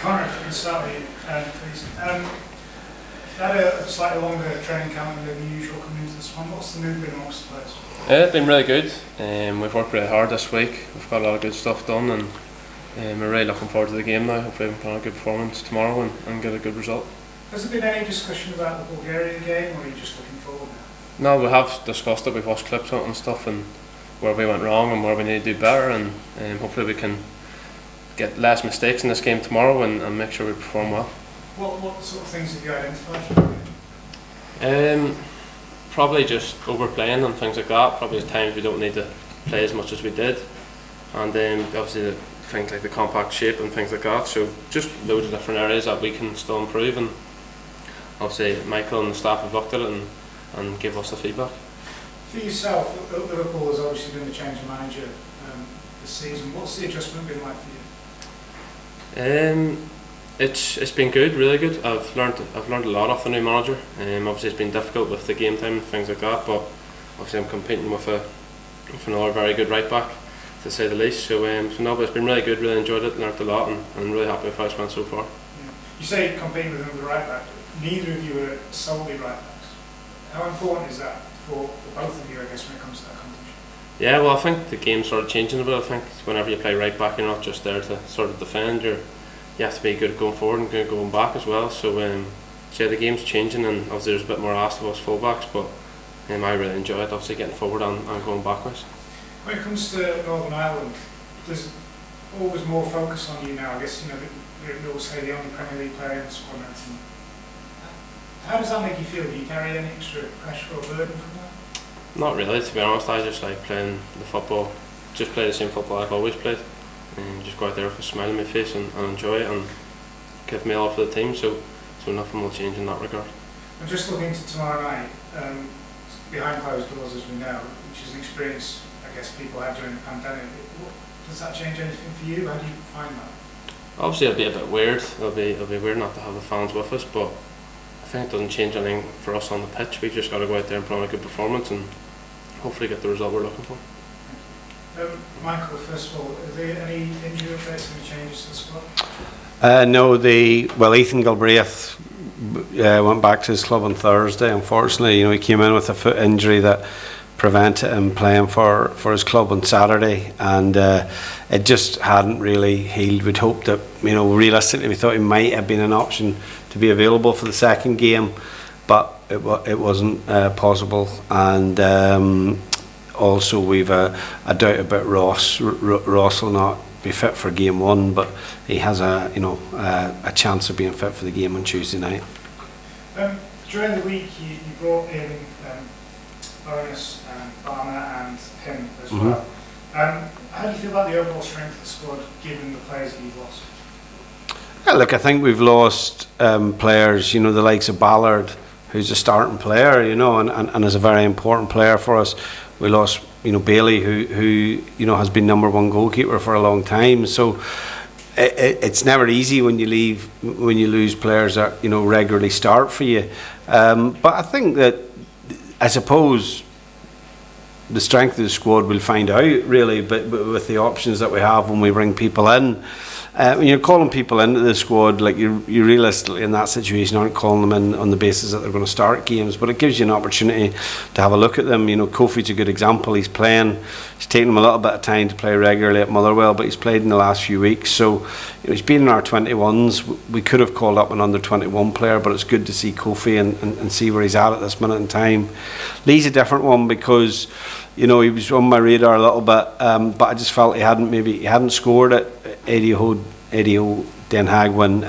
Conor, if we can start with you, please. Had a slightly longer training camp than usual coming into this one. What's the mood been amongst the players? Yeah, it's been really good. We've worked really hard this week. We've got a lot of good stuff done, and we're really looking forward to the game now. Hopefully we can put on a good performance tomorrow and get a good result. Has there been any discussion about the Bulgaria game, or are you just looking forward now? No, we have discussed it. We've watched clips on it and stuff, and where we went wrong and where we need to do better, and hopefully we can get less mistakes in this game tomorrow and make sure we perform well. What sort of things have you identified? Probably just overplaying and things like that. Probably at times we don't need to play as much as we did, and then obviously the things like the compact shape and things like that. So just loads of different areas that we can still improve, and obviously Michael and the staff have looked at it and give us the feedback. For yourself, Liverpool has obviously been the change of manager this season. What's the adjustment been like for you? It's been good, really good. I've learned a lot off the new manager. Obviously it's been difficult with the game time and things like that, but obviously I'm competing with another very good right back, to say the least. So no, but it's been really good. Really enjoyed it, learned a lot, and I'm really happy with how it's went so far. Yeah. You say competing with another right back. Neither of you are solely right backs. How important is that for both of you, I guess, when it comes to that competition? Yeah, well, I think the game started changing a bit. I think whenever you play right back, you're not just there to sort of defend. You have to be good at going forward and good going back as well. So yeah, the game's changing, and obviously there's a bit more asked of us fullbacks, but I really enjoy it, obviously getting forward and going backwards. When it comes to Northern Ireland, there's always more focus on you now. I guess they always say the only Premier League player in the squad. How does that make you feel? Do you carry any extra pressure or burden from that? Not really, to be honest. I just like playing the football, just play the same football I've always played, and just go out there with a smile on my face and enjoy it and give me all for the team. So nothing will change in that regard. And just looking to tomorrow night, behind closed doors, as we know, which is an experience I guess people had during the pandemic. Does that change anything for you? How do you find that? Obviously, it'll be a bit weird. It'll be weird not to have the fans with us, but I think it doesn't change anything for us on the pitch. We've just got to go out there and put on a good performance and hopefully get the result we're looking for. Michael, first of all, are there any injury updates, any changes to the squad? No, Ethan Galbraith went back to his club on Thursday. Unfortunately, he came in with a foot injury that prevented him playing for his club on Saturday, and it just hadn't really healed. We'd hoped that, realistically, we thought he might have been an option to be available for the second game, but it wasn't possible. And also we've a doubt about Ross. Ross will not be fit for game one, but he has a chance of being fit for the game on Tuesday night. During the week you brought in Belarus and Barner and him as well. How do you feel about the overall strength of the squad given the players that you've lost? Yeah, look, I think we've lost players, the likes of Ballard, who's a starting player, and is a very important player for us. We lost, Bailey, who has been number one goalkeeper for a long time. So it's never easy when you lose players that regularly start for you. But I think that, I suppose, the strength of the squad we'll find out really, but with the options that we have when we bring people in. When you're calling people into the squad, like you realistically in that situation aren't calling them in on the basis that they're going to start games, but it gives you an opportunity to have a look at them. Kofi's a good example. He's playing. It's taken him a little bit of time to play regularly at Motherwell, but he's played in the last few weeks. So he's been in our 21s. We could have called up an under 21 player, but it's good to see Kofi and see where he's at this minute in time. Lee's a different one because he was on my radar a little bit, but I just felt he hadn't scored at Eddie Den Haag when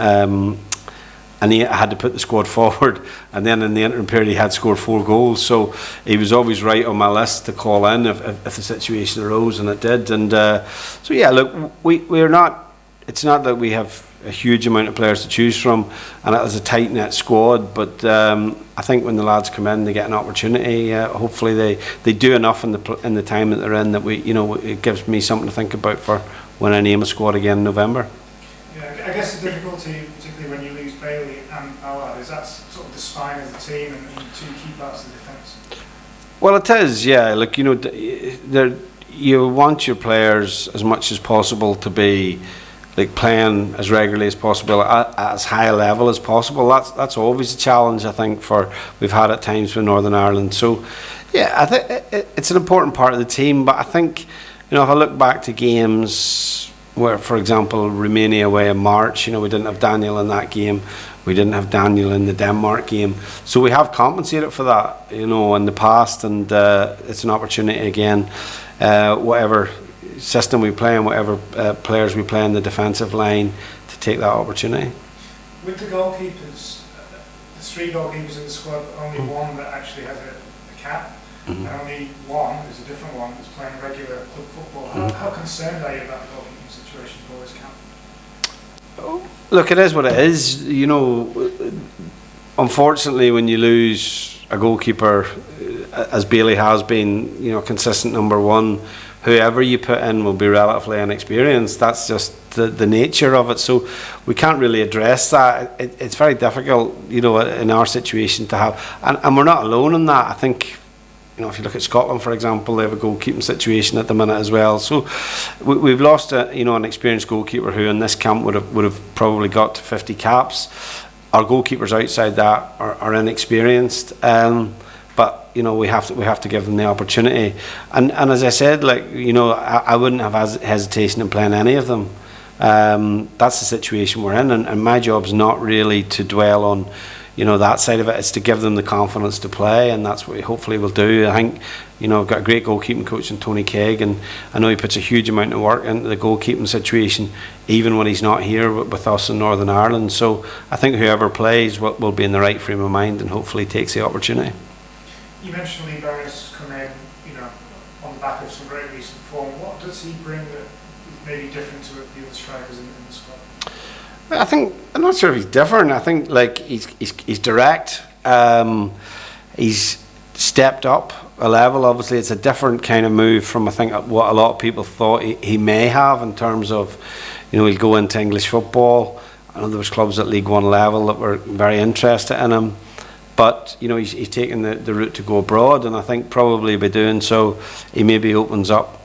and he had to put the squad forward, and then in the interim period he had scored 4 goals, so he was always right on my list to call in if the situation arose, and it did. And so yeah, look, it's not that we have a huge amount of players to choose from, and it was a tight knit squad, but I think when the lads come in they get an opportunity. Hopefully they do enough in the time that they're in that it gives me something to think about for when I name a squad again in November. Yeah, I guess the difficulty, particularly when you lose Bailey and Ballard, is that sort of the spine of the team and 2 key parts of the defence. Well, it is, yeah. Look, you want your players as much as possible to be like playing as regularly as possible at as high a level as possible. That's always a challenge, I think, we've had at times with Northern Ireland. So yeah, I think it's an important part of the team. But I think, if I look back to games where, for example, Romania away in March, we didn't have Daniel in that game. We didn't have Daniel in the Denmark game. So we have compensated for that, in the past, and it's an opportunity again. Whatever system we play and whatever players we play in the defensive line, to take that opportunity. With the goalkeepers, the 3 goalkeepers in the squad, only one that actually has a cap, and only one, there's a different one, that's playing regular club football. How concerned are you about the goalkeeping situation for this camp? Look, it is what it is. Unfortunately, when you lose a goalkeeper, as Bailey has been, consistent number 1, whoever you put in will be relatively inexperienced. That's just the nature of it. So we can't really address that. It's very difficult, in our situation to have, and we're not alone in that. I think, if you look at Scotland, for example, they have a goalkeeping situation at the minute as well. So we've lost an experienced goalkeeper who in this camp would have probably got to 50 caps. Our goalkeepers outside that are inexperienced. But we have to give them the opportunity, and as I said, I wouldn't have hesitation in playing any of them. That's the situation we're in, and my job's not really to dwell on that side of it. It's to give them the confidence to play, and that's what we hopefully will do. I think I've got a great goalkeeping coach in Tony Keig, and I know he puts a huge amount of work into the goalkeeping situation, even when he's not here with us in Northern Ireland. So I think whoever plays will be in the right frame of mind and hopefully takes the opportunity. You mentioned Lee Belarus come in, on the back of some very recent form. What does he bring that may be different to the other strikers in the squad? I'm not sure if he's different. I think he's direct. He's stepped up a level. Obviously, it's a different kind of move from I think what a lot of people thought he may have in terms of, he'll go into English football. I know there was clubs at League One level that were very interested in him. But he's taken the route to go abroad, and I think probably by doing so, he maybe opens up,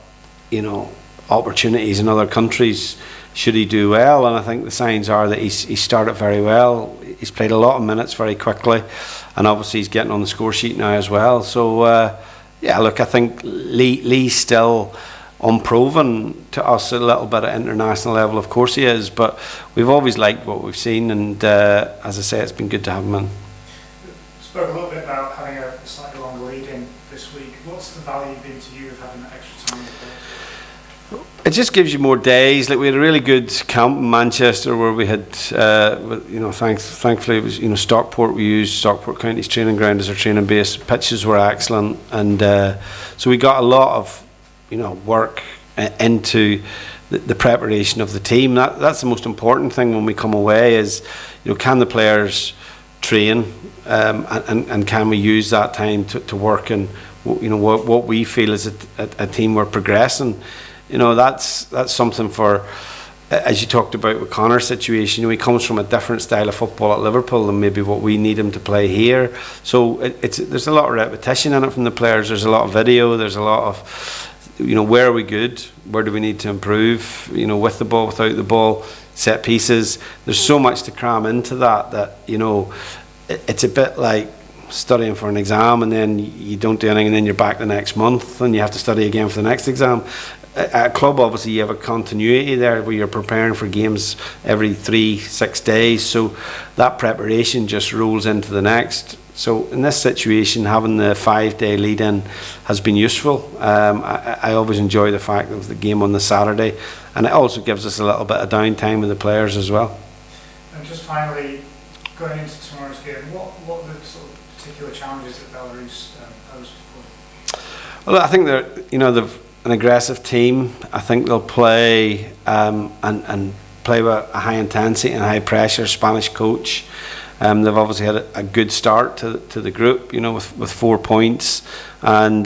opportunities in other countries should he do well. And I think the signs are that he's started very well. He's played a lot of minutes very quickly, and obviously he's getting on the score sheet now as well. So look, I think Lee's still unproven to us a little bit at international level. Of course he is, but we've always liked what we've seen, and as I say, it's been good to have him in. Spoke a little bit about having a slightly longer lead in this week. What's the value been to you of having that extra time? It just gives you more days. Like, we had a really good camp in Manchester where we had, thankfully it was, Stockport. We used Stockport County's training ground as our training base. Pitches were excellent, and so we got a lot of, work into the preparation of the team. That's the most important thing when we come away is, can the players train, and can we use that time to work and what we feel is a team we're progressing. That's something for, as you talked about with Conor's situation, he comes from a different style of football at Liverpool than maybe what we need him to play here. So there's a lot of repetition in it from the players. There's a lot of video. There's a lot of, where are we good? Where do we need to improve? With the ball, without the ball, set pieces. There's so much to cram into that it's a bit like studying for an exam and then you don't do anything and then you're back the next month and you have to study again for the next exam. At a club, obviously, you have a continuity there where you're preparing for games every 3-6 days, so that preparation just rolls into the next. So in this situation, having the 5-day lead-in has been useful. I always enjoy the fact of the game on the Saturday, and it also gives us a little bit of downtime with the players as well. And just finally, going into tomorrow's game, what are the sort of particular challenges that Belarus posed for? Well, I think they've an aggressive team. I think they'll play and play with a high intensity and high pressure. Spanish coach. They've obviously had a good start to the group, with 4 points. And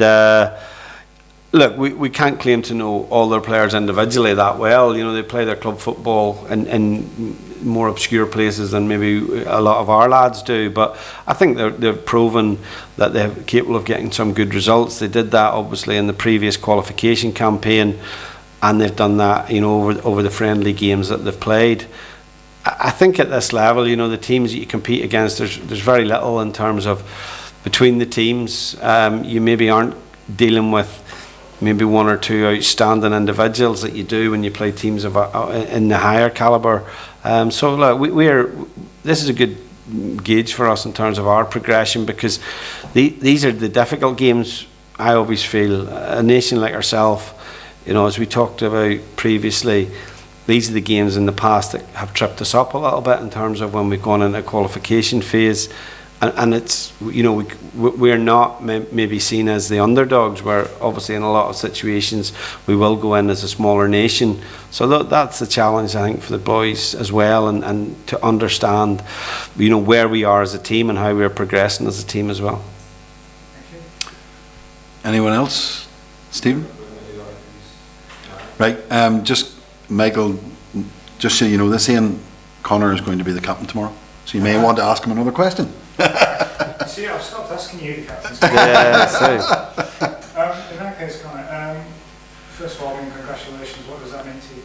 look, we can't claim to know all their players individually that well. They play their club football in more obscure places than maybe a lot of our lads do. But I think they've proven that they're capable of getting some good results. They did that obviously in the previous qualification campaign. and they've done that, you know, over the friendly games that they've played. I think at this level, you know, the teams that you compete against, there's very little in terms of between the teams. You maybe aren't dealing with maybe one or two outstanding individuals that you do when you play teams of in the higher caliber. So look, this is a good gauge for us in terms of our progression, because these are the difficult games. I always feel a nation like ourselves, you know, as we talked about previously, these are the games in the past that have tripped us up a little bit in terms of when we've gone into a qualification phase, and it's, you know, we're not maybe seen as the underdogs, where obviously in a lot of situations we will go in as a smaller nation. So that's the challenge, I think, for the boys as well, and to understand, you know, where we are as a team and how we're progressing as a team as well. Anyone else? Stephen? Right, just Michael, just so you know this, Ian, Conor is going to be the captain tomorrow, so you may want to ask him another question. See, I've stopped asking you the captain's Yeah, so. in that case, Conor, first of all, congratulations. What does that mean to you?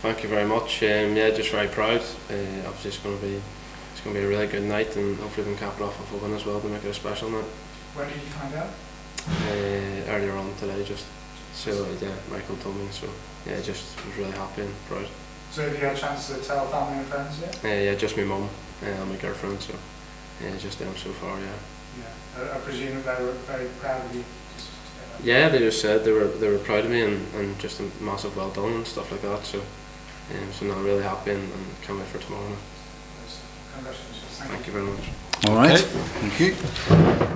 Thank you very much. Yeah, just very proud. Obviously, it's going to be a really good night, and hopefully we can cap it off with a win as well to make it a special night. When did you find out? Earlier on today, just so yeah, Michael told me. So yeah, just was really happy and proud. So have you had a chance to tell family and friends yet? Yeah, just my mum and my girlfriend. So yeah, just them so far. Yeah. Yeah, I presume that they were very proud of you. Yeah, they just said they were proud of me, and just a massive well done and stuff like that. So so now I'm really happy and can't wait for tomorrow night. Congratulations. Thank you very much. All right, thank you.